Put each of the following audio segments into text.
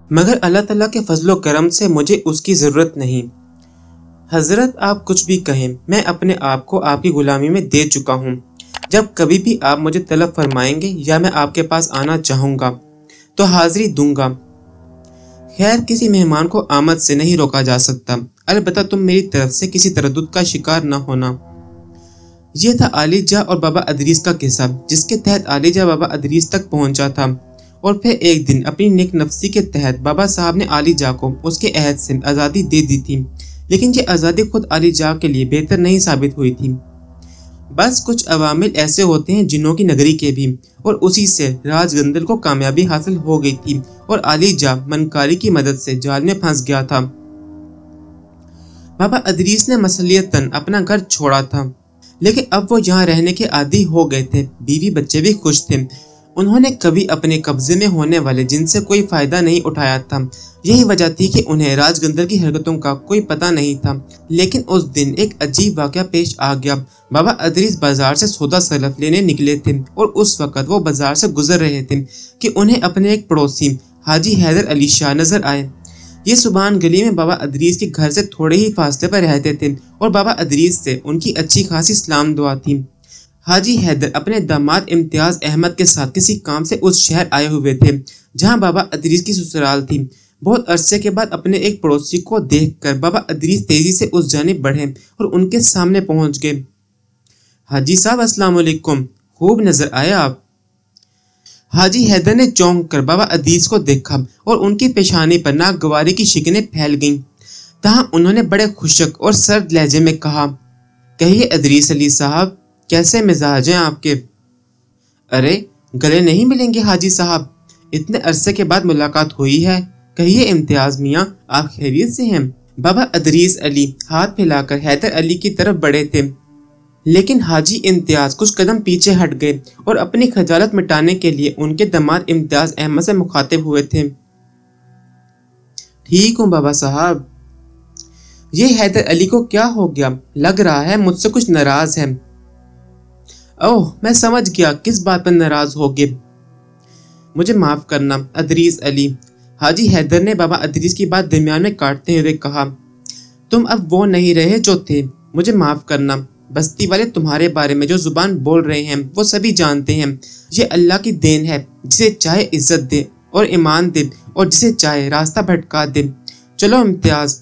मगर अल्लाह ताला के फजलो करम से मुझे उसकी ज़रूरत नहीं। हज़रत आप कुछ भी कहें, मैं अपने आप को आपकी गुलामी में दे चुका हूँ। जब कभी भी आप मुझे तलब फरमाएंगे या मैं आपके पास आना चाहूँगा तो हाज़िरी दूंगा। खैर, किसी मेहमान को आमद से नहीं रोका जा सकता, अलबत्ता तुम मेरी तरफ से किसी तरद्दुद का शिकार न होना। यह था आलिजा और बाबा अदरीस का किस्सा, जिसके तहत आलिजा बाबा अदरीस तक पहुंचा था और फिर एक दिन अपनी नेक नफ्सी के तहत बाबा साहब ने आलिजा को उसके अहद से आज़ादी दे दी थी। लेकिन ये आज़ादी खुद आलिजा के लिए बेहतर नहीं साबित हुई थी। बस कुछ अवामिल ऐसे होते हैं जिन्हों की नगरी के भी, और उसी से राजगंदल को कामयाबी हासिल हो गई थी और आलिजा मनकारी की मदद से जाल में फंस गया था। बाबा अदरीस ने मसलियतन अपना घर छोड़ा था, लेकिन अब वो यहाँ रहने के आदी हो गए थे। बीवी बच्चे भी खुश थे। उन्होंने कभी अपने कब्जे में होने वाले जिनसे कोई फायदा नहीं उठाया था। यही वजह थी कि उन्हें राजगंदल की हरकतों का कोई पता नहीं था। लेकिन उस दिन एक अजीब वाक़या पेश आ गया। बाबा अदरीस बाजार से सौदा सलफ लेने निकले थे और उस वक़्त वो बाजार से गुजर रहे थे कि उन्हें अपने एक पड़ोसी हाजी हैदर अली शाह नजर आए। ये सुबहान गली में बाबा अदरीस के घर से थोड़े ही फासले पर रहते थे और बाबा अदरीस से उनकी अच्छी खासी सलाम दुआ थी। हाजी हैदर अपने दामाद इम्तियाज अहमद के साथ किसी काम से उस शहर आए हुए थे जहां बाबा अदरीस की ससुराल थी। बहुत अरसे के बाद अपने एक पड़ोसी को देखकर बाबा अदरीस तेजी से उस जानिब बढ़े और उनके सामने पहुंच गए। हाजी साहब, अस्सलाम वालेकुम, खूब नजर आए आप। हाजी हैदर ने चौंक कर बाबा अदरीस को देखा और उनकी पेशानी पर नागवारी की शिकनें फैल गईं। तहाँ उन्होंने बड़े खुशक और सर्द लहजे में कहा, कहिए अदरीस अली साहब, कैसे मिजाज हैं आपके? अरे गले नहीं मिलेंगे हाजी साहब, इतने अरसे के बाद मुलाकात हुई है। कहिए इम्तियाज मियाँ, आप खैरियत से हैं? बाबा अदरीस अली हाथ फैलाकर हैदर अली की तरफ बढ़े थे, लेकिन हाजी इम्तियाज कुछ कदम पीछे हट गए और अपनी खजालत मिटाने के लिए उनके दामाद इम्तियाज अहमद से मुखातिब हुए थे। ठीक हूँ बाबा साहब। ये हैदर अली को क्या हो गया? लग रहा है मुझसे कुछ नाराज है। ओह, मैं समझ गया किस बात पर नाराज होगे। मुझे माफ करना अदरीस अली। हाजी हैदर ने बाबा अदरीस की बात दरमियान में काटते हुए कहा, तुम अब वो नहीं रहे जो थे। मुझे माफ करना। बस्ती वाले तुम्हारे बारे में जो जुबान बोल रहे हैं वो सभी जानते हैं। ये अल्लाह की देन है, जिसे चाहे इज्जत दे और ईमान दे और जिसे चाहे रास्ता भटका दे। चलो इम्तियाज,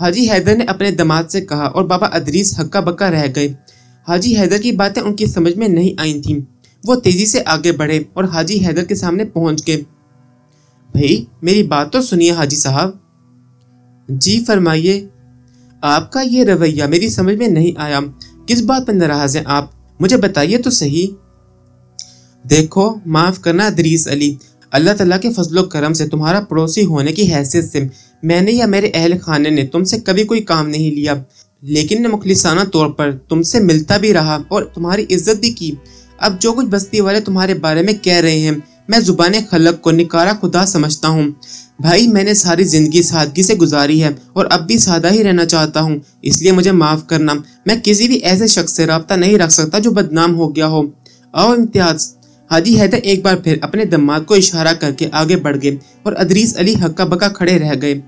हाजी हैदर ने अपने दामाद से कहा और बाबा अदरीस हक्का बक्का रह गए। हाजी हैदर की बातें उनकी समझ में नहीं आई थीं। वो तेजी से आगे बढ़े और हाजी हैदर के सामने पहुंच गए। भाई मेरी बात तो सुनिए हाजी साहब। जी फरमाइए। आपका ये रवैया मेरी समझ में नहीं आया। किस बात पर नाराज हैं आप? मुझे बताइए तो सही। देखो, माफ करना अदरीस अली, अल्लाह ताला के फजलो करम से तुम्हारा पड़ोसी होने की हैसियत से मैंने या मेरे अहल खाने ने तुमसे कभी कोई काम नहीं लिया, लेकिन मुखलिसाना तौर पर तुमसे मिलता भी रहा और तुम्हारी इज्जत भी की। अब जो कुछ बस्ती वाले तुम्हारे बारे में कह रहे हैं, मैं जुबान खलक को निकारा खुदा समझता हूँ। भाई, मैंने सारी जिंदगी सादगी से गुजारी है और अब भी सादा ही रहना चाहता हूँ, इसलिए मुझे माफ करना। मैं किसी भी ऐसे शख्स से राब्ता नहीं रख सकता जो बदनाम हो गया हो। आओ इम्तियाज। हाजी हैदर एक बार फिर अपने दामाद को इशारा करके आगे बढ़ गए और अदरीस अली हक्का बक्का खड़े रह गए।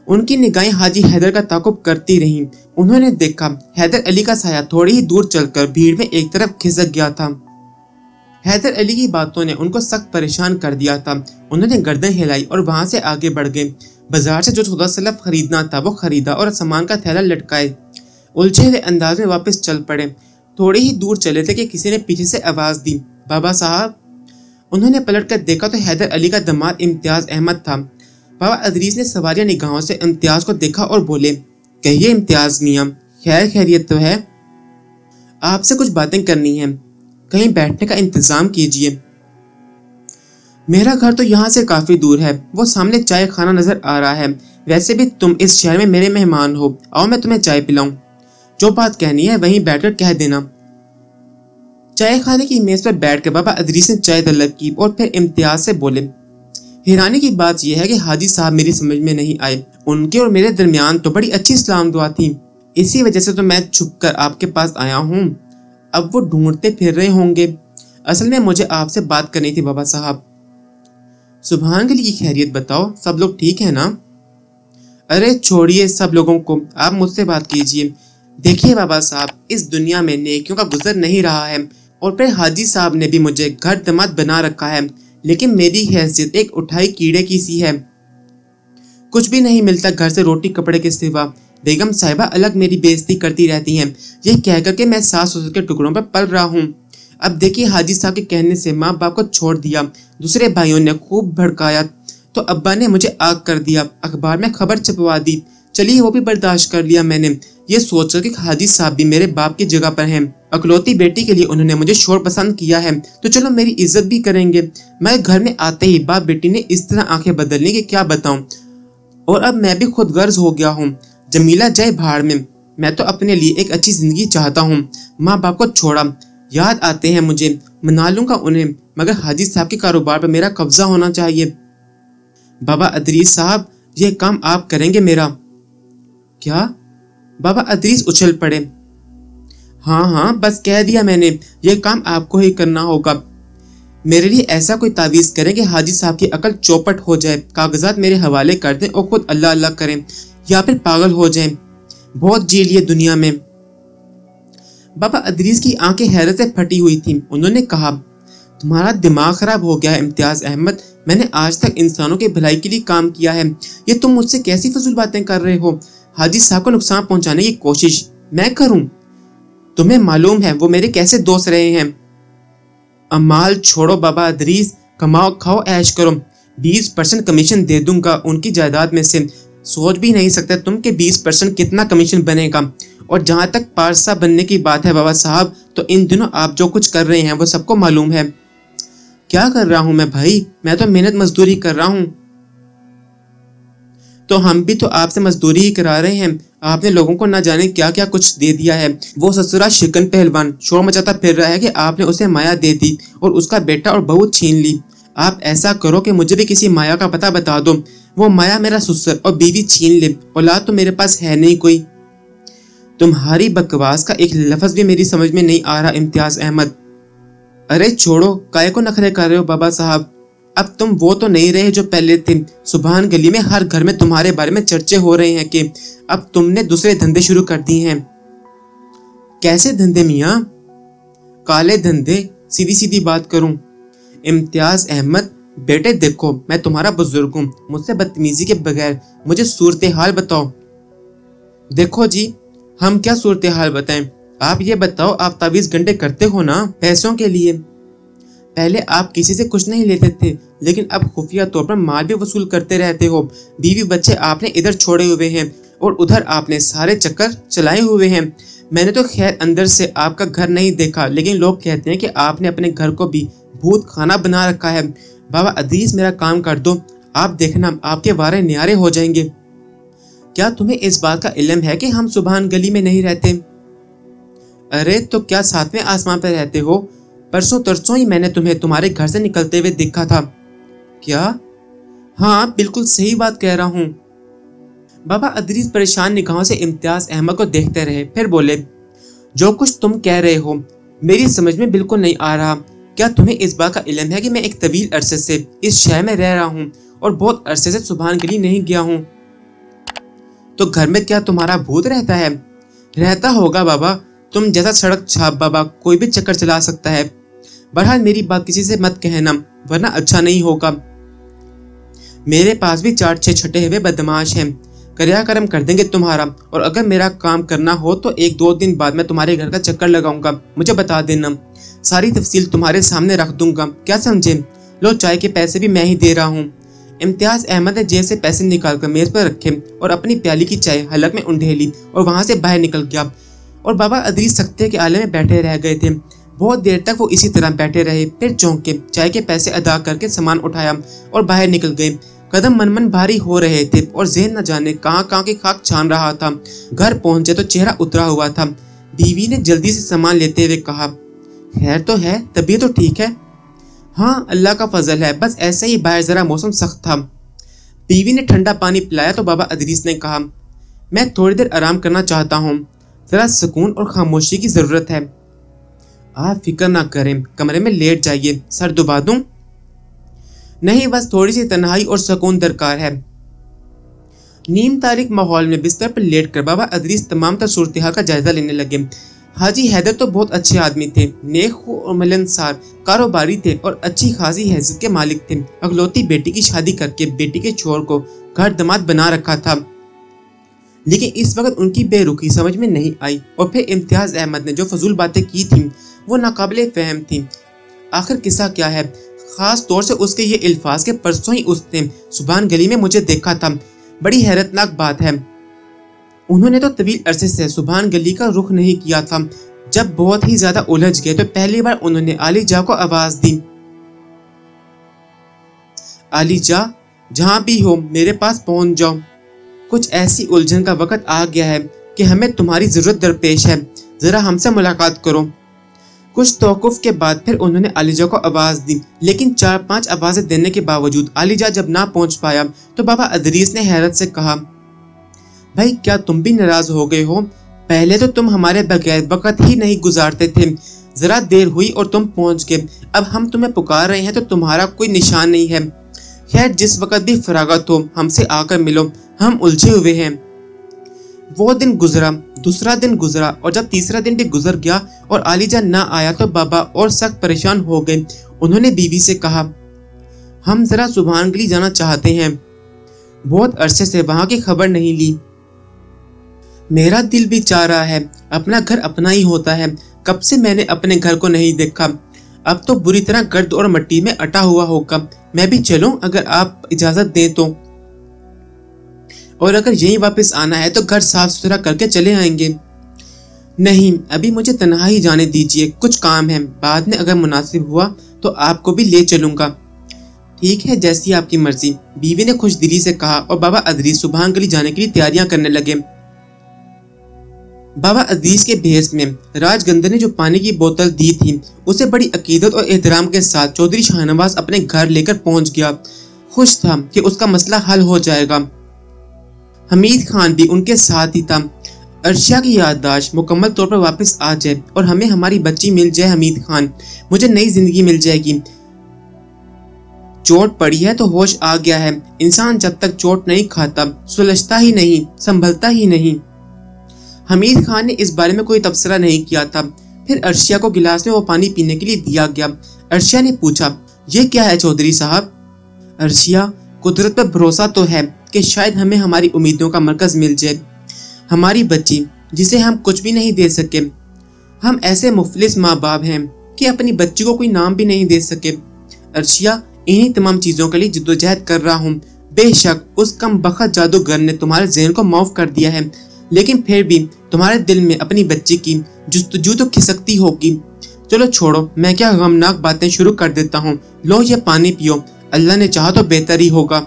उनकी निगाहें हाजी हैदर का ताकुब करती रहीं। उन्होंने देखा हैदर अली का साया थोड़ी ही दूर चलकर भीड़ में एक तरफ खिसक गया था। हैदर अली की बातों ने उनको सख्त परेशान कर दिया था। उन्होंने गर्दन हिलाई और वहां से आगे बढ़ गए। बाजार से जो सौदा सलफ खरीदना था वो खरीदा और सामान का थैला लटकाए उलझे हुए अंदाज में वापस चल पड़े। थोड़ी ही दूर चले थे कि किसी ने पीछे से आवाज दी, बाबा साहब। उन्होंने पलट कर देखा तो हैदर अली का दामाद इम्तियाज अहमद था। बाबा अदरीस ने सवारिया निगाहों से इम्तियाज को देखा और बोले, कहिए इम्तियाज मियाँ, खैर खैरियत तो है? आपसे कुछ बातें करनी है, कहीं बैठने का इंतजाम कीजिए। मेरा घर तो यहाँ से काफी दूर है, वो सामने चाय खाना नजर आ रहा है। वैसे भी तुम इस शहर में मेरे मेहमान हो, आओ मैं तुम्हें चाय पिलाऊं। जो बात कहनी है वहीं बैठकर कह देना। चाय खाने की मेज पर बैठकर बाबा अदरीस ने चाय तलब की और फिर इम्तियाज से बोले, हैरानी की बात यह है कि हाजी साहब मेरी समझ में नहीं आए। उनके और मेरे दरमियान तो बड़ी अच्छी इस्लाम दुआ थी, इसी वजह से तो मैं छुप कर आपके पास आया हूँ। अब वो ढूंढते फिर रहे होंगे। असल में मुझे आपसे बात करनी थी बाबा साहब। सुभान अली की खैरियत बताओ, सब लोग ठीक है ना? अरे छोड़िए सब लोगों को, आप मुझसे बात कीजिए। देखिए बाबा साहब, इस दुनिया में नेकियों का गुजर नहीं रहा है, और फिर हाजी साहब ने भी मुझे घर दमाद बना रखा है, लेकिन मेरी हैसियत एक उठाई कीड़े की सी है। कुछ भी नहीं मिलता घर से रोटी कपड़े के सिवा। बेगम साहिबा अलग मेरी बेइज्जती करती रहती हैं, ये कहकर के मैं सास ससुर के टुकड़ों पर पल रहा हूँ। अब देखिए हाजी साहब के कहने से माँ बाप को छोड़ दिया, दूसरे भाइयों ने खूब भड़काया तो अब्बा ने मुझे आग कर दिया, अखबार में खबर छपवा दी। चलिए वो भी बर्दाश्त कर लिया मैंने, ये सोचकर कि हाजी साहब भी मेरे बाप की जगह पर हैं। अकलौती बेटी के लिए उन्होंने मुझे शोर पसंद किया है, तो चलो मेरी इज्जत भी करेंगे। मैं घर में आते ही बाप बेटी ने इस तरह आंखें बदल ली कि क्या बताऊं। और अब मैं भी खुद गर्ज हो गया हूँ। जमीला जय भाड़ में, मैं तो अपने लिए एक अच्छी जिंदगी चाहता हूँ। माँ बाप को छोड़ा, याद आते हैं मुझे, मना लूंगा उन्हें, मगर हाजी साहब के कारोबार पर मेरा कब्जा होना चाहिए। बाबा अदरीस साहब, ये काम आप करेंगे मेरा? क्या? बाबा अदरीस उछल पड़े। हाँ हाँ, बस कह दिया मैंने, ये काम आपको ही करना होगा। मेरे लिए ऐसा कोई तावीज करें कि हाजी साहब की अकल चौपट हो जाए, कागजात मेरे हवाले कर दें और खुद अल्लाह अल्लाह करें, या फिर पागल हो जाएं। बहुत जी लिए दुनिया में। बाबा अदरीस की आंखें हैरत से फटी हुई थीं। उन्होंने कहा, तुम्हारा दिमाग खराब हो गया है इम्तियाज अहमद, मैंने आज तक इंसानों की भलाई के लिए काम किया है, ये तुम मुझसे कैसी फजूल बातें कर रहे हो? हाजी साहब को नुकसान पहुंचाने की कोशिश मैं करूं? तुम्हें मालूम है वो मेरे कैसे दोस्त रहे हैं। अमाल छोड़ो बाबा अदरीस, कमाओ खाओ ऐश करो, 20% कमीशन दे दूंगा उनकी जायदाद में से। सोच भी नहीं सकते तुम कि 20% कितना कमीशन बनेगा। और जहां तक पारसा बनने की बात है बाबा साहब, तो इन दिनों आप जो कुछ कर रहे हैं वो सबको मालूम है। क्या कर रहा हूं मैं भाई? मैं तो मेहनत मजदूरी कर रहा हूं। तो हम भी तो आपसे मजदूरी ही करा रहे हैं। आपने लोगों को न जाने क्या क्या कुछ दे दिया है। वो ससुरा शिकन पहलवान शोर मचाता फिर रहा है कि आपने उसे माया दे दी और उसका बेटा और बहू छीन ली। आप ऐसा करो कि मुझे भी किसी माया का पता बता दो, वो माया मेरा ससुर और बीवी छीन ले। औलाद तो मेरे पास है नहीं कोई। तुम्हारी बकवास का एक लफ्ज भी मेरी समझ में नहीं आ रहा इम्तियाज अहमद। अरे छोड़ो, काहे को नखरे कर रहे हो बाबा साहब? अब तुम वो तो नहीं रहे जो पहले थे। सुभान गली में हर घर में तुम्हारे बारे में चर्चे हो रहे हैं कि अब तुमने दूसरे धंधे शुरू कर दिए हैं। कैसे धंधे मियाँ? काले धंधे, सीधी सीधी बात करूं। इम्तियाज अहमद बेटे देखो, मैं तुम्हारा बुजुर्ग हूँ, मुझसे बदतमीजी के बगैर मुझे सूरत हाल बताओ। देखो जी, हम क्या सूरत हाल बताएं? आप ये बताओ, आप तावीज घंटे करते हो ना पैसों के लिए? पहले आप किसी से कुछ नहीं लेते थे, लेकिन अब खुफिया तौर पर माल भी वसूल करते रहते हो। बीवी बच्चे आपने इधर छोड़े हुए हैं और उधर आपने सारे चक्कर चलाए हुए हैं। मैंने तो खैर अंदर से आपका घर नहीं देखा, लेकिन लोग कहते हैं कि आपने अपने घर को भी भूत खाना बना रखा है। बाबा अदरीस मेरा काम कर दो, आप देखना आपके वारे न्यारे हो जाएंगे। क्या तुम्हें इस बात का इल्म है कि हम सुभान गली में नहीं रहते? अरे तो क्या सातवें आसमान पर रहते हो? परसों तरसों ही मैंने तुम्हें तुम्हारे घर से निकलते हुए देखा था। क्या? हाँ बिल्कुल सही बात कह रहा हूँ। बाबा अदरीस परेशान निगाहों से इम्तियाज अहमद को देखते रहे, फिर बोले, जो कुछ तुम कह रहे हो मेरी समझ में बिल्कुल नहीं आ रहा। क्या तुम्हें इस बात का इल्म है कि मैं एक तवील अरसे से इस शहर में रह रहा हूँ और बहुत अरसे से सुभान गली नहीं गया हूँ? तो घर में क्या तुम्हारा भूत रहता है? रहता होगा बाबा, तुम जैसा सड़क छाप बाबा कोई भी चक्कर चला सकता है। बहरहाल मेरी बात किसी से मत कहना, वरना अच्छा नहीं होगा। मेरे पास भी 4-6 छठे हुए बदमाश हैं, कर्या करम कर देंगे तुम्हारा। और अगर मेरा काम करना हो तो 1-2 दिन बाद मैं तुम्हारे घर का चक्कर लगाऊंगा, मुझे बता देना, सारी तफसील तुम्हारे सामने रख दूंगा। क्या समझे? लो चाय के पैसे भी मैं ही दे रहा हूँ। इम्तियाज अहमद ने जेब से पैसे निकालकर मेज पर रखे और अपनी प्याली की चाय हलक में उंडेली और वहां से बाहर निकल गया। और बाबा अदरीस सख्ते के आले में बैठे रह गए थे। बहुत देर तक वो इसी तरह बैठे रहे, फिर चौंके, चाय के पैसे अदा करके सामान उठाया और बाहर निकल गए। कदम मन मन भारी हो रहे थे और ज़हन न जाने कहाँ कहाँ की खाक छान रहा था। घर पहुंचे तो चेहरा उतरा हुआ था। बीवी ने जल्दी से सामान लेते हुए कहा, खैर तो है, तबीयत तो ठीक है? हाँ, अल्लाह का फजल है, बस ऐसे ही बाहर जरा मौसम सख्त था। बीवी ने ठंडा पानी पिलाया तो बाबा अदरीस ने कहा, मैं थोड़ी देर आराम करना चाहता हूँ, जरा सुकून और खामोशी की जरूरत है। आप फिक्र ना करें, कमरे में लेट जाइए, सर दुबा दूं? नहीं, बस थोड़ी सी तन्हाई और सुकून दरकार है। नीम तारीख माहौल में बिस्तर पर लेट कर बाबा अदरीस तमाम तर सूरत हाल का जायजा लेने लगे। हाजी हैदर तो बहुत अच्छे आदमी थे, नेक और मिलनसार, कारोबारी थे और अच्छी खासी हैसियत के मालिक थे। अगलौती बेटी की शादी करके बेटी के छोर को घर दामाद बना रखा था, लेकिन इस वक्त उनकी बेरुखी समझ में नहीं आई। और फिर इम्तियाज अहमद ने जो फजूल बातें की थी वो नाकाबिले फहम थी। आखिर किस्सा क्या है? खास तौर से उसके ये अल्फाज के परसों ही उसने सुभान गली में मुझे देखा था। बड़ी हैरतनाक बात है, उन्होंने तो तवील अरसे से सुभान गली का रुख नहीं किया था। जब बहुत ही ज्यादा उलझ गए तो पहली बार उन्होंने आली जा को आवाज दी, आली जा, जहां भी हो मेरे पास पहुंच जाओ। कुछ ऐसी उलझन का वक्त आ गया है कि हमें तुम्हारी जरूरत दरपेश है, जरा हमसे मुलाकात करो। कुछ तौकुफ के बाद फिर उन्होंने आलिजा को आवाज दी, लेकिन 4-5 आवाजें देने के बावजूद आलिजा जब ना पहुंच पाया तो बाबा अदरीस ने हैरत से कहा, भाई क्या तुम भी नाराज हो गए हो? पहले तो तुम हमारे बगैर वक्त ही नहीं गुजारते थे, जरा देर हुई और तुम पहुंच गए। अब हम तुम्हें पुकार रहे हैं तो तुम्हारा कोई निशान नहीं है। खैर, जिस वक्त भी फरागत हो हमसे आकर मिलो, हम उलझे हुए हैं। वो दिन गुजरा, दूसरा दिन गुजरा और जब तीसरा दिन भी गुजर गया और आलिजा ना आया तो बाबा और सख्त परेशान हो गए। उन्होंने बीवी से कहा, हम जरा सुभान गली जाना चाहते हैं, बहुत अरसे से वहां की खबर नहीं ली। मेरा दिल भी चाह रहा है, अपना घर अपना ही होता है, कब से मैंने अपने घर को नहीं देखा। अब तो बुरी तरह गर्द और मिट्टी में अटा हुआ होगा। मैं भी चलूं अगर आप इजाजत दें तो, और अगर यहीं वापस आना है तो घर साफ सुथरा करके चले आएंगे। नहीं, अभी मुझे तन्हाई जाने दीजिए, कुछ काम है, बाद में अगर मुनासिब हुआ तो आपको भी ले चलूंगा। ठीक है, जैसी आपकी मर्जी, बीवी ने खुश दिली से कहा और बाबा अदरीस सुभान गली जाने के लिए तैयारियां करने लगे। बाबा अदरीस के भेस में राजगंदर ने जो पानी की बोतल दी थी उसे बड़ी अकीदत और एहतराम के साथ चौधरी शाहनवाज अपने घर लेकर पहुंच गया। खुश था कि उसका मसला हल हो जाएगा। हमीद खान भी उनके साथ ही था। अर्शिया की याददाश्त मुकम्मल तौर पर वापस आ जाए और हमें हमारी बच्ची मिल जाए हमीद खान, मुझे नई जिंदगी मिल जाएगी। चोट पड़ी है तो होश आ गया है। इंसान जब तक चोट नहीं खाता सुलझता ही नहीं, संभलता ही नहीं। हमीद खान ने इस बारे में कोई तबसरा नहीं किया था। फिर अर्शिया को गिलास में वो पानी पीने के लिए दिया गया। अर्शिया ने पूछा, ये क्या है चौधरी साहब? अर्शिया, कुदरत पर भरोसा तो है कि शायद हमें हमारी उम्मीदों का मरकज मिल जाए। हमारी बच्ची जिसे हम कुछ भी नहीं दे सके। हम ऐसे मुफलिस माँ बाप हैं कि अपनी बच्ची को कोई नाम भी नहीं दे सके। अर्शिया, इन्हीं तमाम चीजों के लिए जिद्दोजहद कर रहा हूँ। बेशक उस कम बखत जादूगर ने तुम्हारे ज़हन को माफ कर दिया है, लेकिन फिर भी तुम्हारे दिल में अपनी बच्ची की जुस्तजू तो खिसकती होगी। चलो छोड़ो, मैं क्या गमनाक बातें शुरू कर देता हूँ। लो ये पानी पियो, अल्लाह ने चाहा तो बेहतर ही होगा।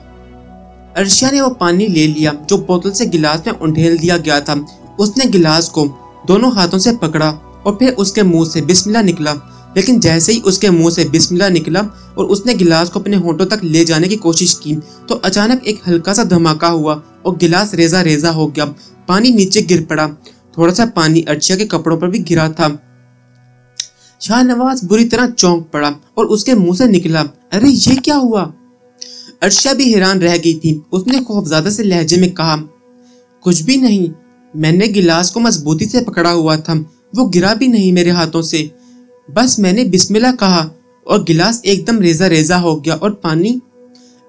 अर्शिया ने वो पानी ले लिया जो बोतल से गिलास में उंडेल दिया गया था। उसने गिलास को दोनों हाथों से पकड़ा और फिर उसके मुंह से बिस्मिल्लाह निकला। लेकिन जैसे ही उसके मुंह से बिस्मिल्लाह निकला और उसने गिलास को अपने होंठों तक ले जाने की कोशिश की तो अचानक एक हल्का सा धमाका हुआ और गिलास रेजा रेजा हो गया। पानी नीचे गिर पड़ा। थोड़ा सा पानी अर्शिया के कपड़ों पर भी गिरा था। शाहनवाज बुरी तरह चौंक पड़ा और उसके मुंह से निकला, अरे ये क्या हुआ? अर्शिया भी हैरान रह गई थी। उसने खौफज़दा से लहजे में कहा, कुछ भी नहीं, मैंने गिलास को मजबूती से पकड़ा हुआ था, वो गिरा भी नहीं मेरे हाथों से। बस मैंने बिस्मिल्लाह कहा और गिलास एकदम रेजा रेजा हो गया और पानी।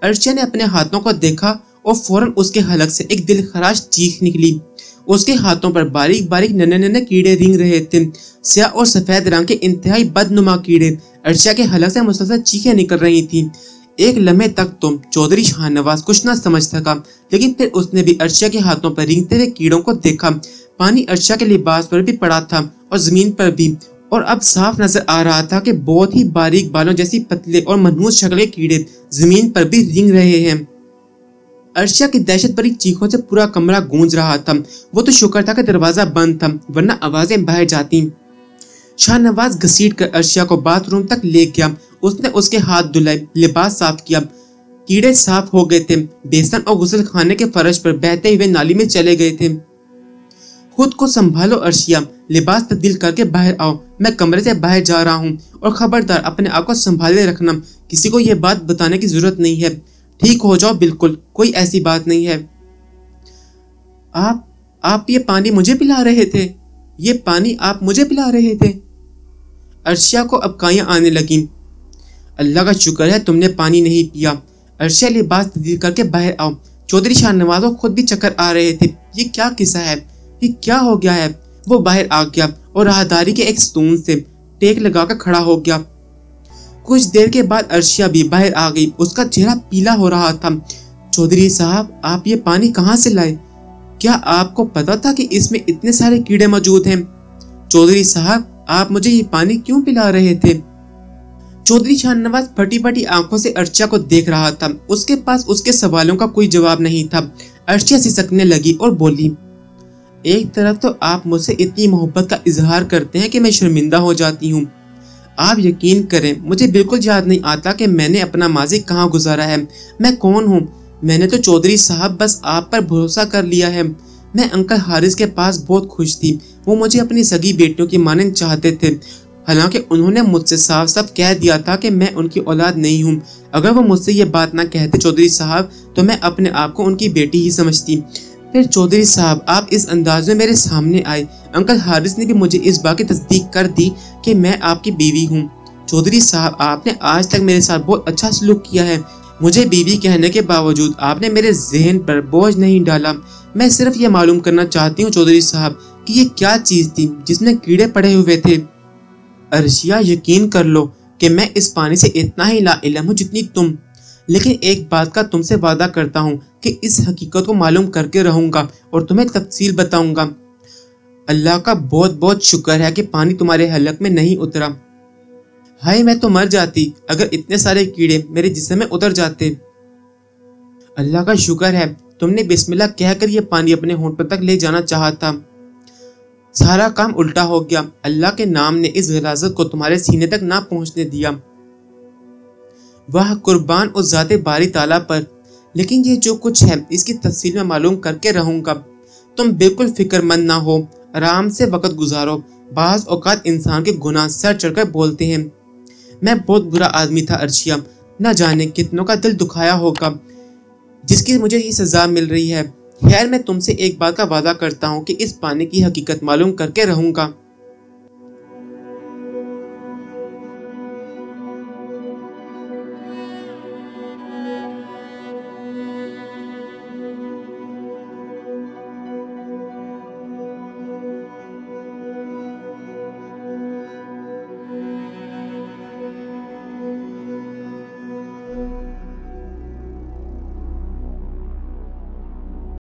अर्शिया ने अपने हाथों को देखा और फौरन उसके हलक से एक दिलखराश चीख निकली। उसके हाथों पर बारीक बारीक नन्हे नन्हे कीड़े रेंग रहे थे, स्याह और सफेद रंग के इंतहाई बदनुमा कीड़े। अर्शिया के हलक से मुसलसल चीखें निकल रही थी। एक लम्हे तक तो चौधरी शाहनवाज कुछ न समझ सका, लेकिन फिर उसने भी अर्शिया के हाथों पर रेंगते हुए कीड़ों को देखा। पानी अर्शिया के लिबास पर भी पड़ा था और जमीन पर भी, और अब साफ नजर आ रहा था कि बहुत ही बारीक बालों जैसी पतले और मनहूस शक्ल के कीड़े जमीन पर भी रेंग रहे हैं। अर्शिया की दहशत भरी चीखों से पूरा कमरा गूंज रहा था। वो तो शुक्र था कि दरवाजा बंद था, वरना आवाजें बाहर जाती। शाहनवाज घसीट कर अर्शिया को बाथरूम तक ले गया। اس نے اس کے ہاتھ دھلائے، لباس صاف کیا، کیڑے صاف ہو گئے تھے، بیسن اور غسل خانے کے فرش پر بہتے ہوئے نالی میں چلے گئے تھے۔ خود کو سنبھالو ارشیا، لباس تبدیل کر کے باہر آؤ، میں کمرے سے باہر جا رہا ہوں، اور خبردار اپنے آپ کو سنبھالے رکھنا، کسی کو یہ بات بتانے کی ضرورت نہیں ہے۔ ٹھیک ہو جاؤ، بالکل کوئی ایسی بات نہیں ہے۔ آپ یہ پانی مجھے پلا رہے تھے؟ یہ پانی آپ مجھے پلا رہے تھے؟ ارشیا کو اب کائیاں آنے لگیں۔ اللہ کا شکر ہے تم نے پانی نہیں پیا۔ ارشیا، لباس تبدیل کر کے باہر آؤ۔ چودھری شاہ نواز کو خود بھی چکر آ رہے تھے۔ یہ کیا قصہ ہے؟ یہ کیا ہو گیا ہے؟ وہ باہر آ گیا اور راہداری کے ایک ستون سے ٹیک لگا کر کھڑا ہو گیا۔ کچھ دیر کے بعد ارشیا بھی باہر آ گئی، اس کا چہرہ پیلا ہو رہا تھا۔ چودھری صاحب، آپ یہ پانی کہاں سے لائے؟ کیا آپ کو پتا تھا کہ اس میں اتنے سارے کیڑے موجود ہیں؟ چودھری صاحب، آپ مجھے یہ پانی کیوں پلا رہے تھے؟ چودھری شاہ نواز پھٹی پھٹی آنکھوں سے ارشیا کو دیکھ رہا تھا۔ اس کے پاس اس کے سوالوں کا کوئی جواب نہیں تھا۔ ارشیا سسکنے لگی اور بولی، ایک طرف تو آپ مجھ سے اتنی محبت کا اظہار کرتے ہیں کہ میں شرمندہ ہو جاتی ہوں۔ آپ یقین کریں، مجھے بالکل یاد نہیں آتا کہ میں نے اپنا ماضی کہاں گزارا ہے۔ میں کون ہوں؟ میں نے تو چودھری صاحب بس آپ پر بھروسہ کر لیا ہے۔ میں انکل حارث کے پاس بہت خوش تھی، وہ مجھے اپنی سگی بیٹیوں کی مانند چاہتے تھے، حالانکہ انہوں نے مجھ سے صاف صاف کہہ دیا تھا کہ میں ان کی اولاد نہیں ہوں۔ اگر وہ مجھ سے یہ بات نہ کہتے چودھری صاحب، تو میں اپنے آپ کو ان کی بیٹی ہی سمجھتی۔ پھر چودھری صاحب آپ اس انداز میں میرے سامنے آئے، انکل حارث نے بھی مجھے اس بات کی تصدیق کر دی کہ میں آپ کی بیوی ہوں۔ چودھری صاحب، آپ نے آج تک میرے ساتھ بہت اچھا سلوک کیا ہے، مجھے بیوی کہنے کے باوجود آپ نے میرے ذہن پر بوجھ نہیں ڈالا۔ میں صرف یہ معلوم کرنا چاہتی ہوں چودھری صاحب کہ یہ کیا چیز تھی جس میں کیڑے پڑے ہوئے تھے۔ ارشیا، یقین کر لو کہ میں اس پانی سے اتنا ہی لا علم ہوں جتنی تم، لیکن ایک بات کا تم سے وعدہ کرتا ہوں کہ اس حقیقت کو معلوم کر کے رہوں گا اور تمہیں تفصیل بتاؤں گا۔ اللہ کا بہت بہت شکر ہے کہ پانی تمہارے حلق میں نہیں اترا۔ ہائے، میں تو مر جاتی اگر اتنے سارے کیڑے میرے جسم میں اتر جاتے۔ اللہ کا شکر ہے تم نے بسم اللہ کہہ کر یہ پانی اپنے ہونٹوں تک لے جانا چاہا تھا۔ سارا کام الٹا ہو گیا، اللہ کے نام نے اس غلاظت کو تمہارے سینے تک نہ پہنچنے دیا۔ واہ، قربان اس ذات باری تعالیٰ پر، لیکن یہ جو کچھ ہے اس کی تفصیل میں معلوم کر کے رہوں گا۔ تم بالکل فکر مند نہ ہو، آرام سے وقت گزارو۔ بعض اوقات انسان کے گناہ سر چڑھ کر بولتے ہیں۔ میں بہت برا آدمی تھا ارشیا، نہ جانے کتنوں کا دل دکھایا ہوگا، جس کی مجھے یہ سزا مل رہی ہے۔ خیر، میں تم سے ایک بات کا وعدہ کرتا ہوں کہ اس پانی کی حقیقت معلوم کر کے رہوں گا۔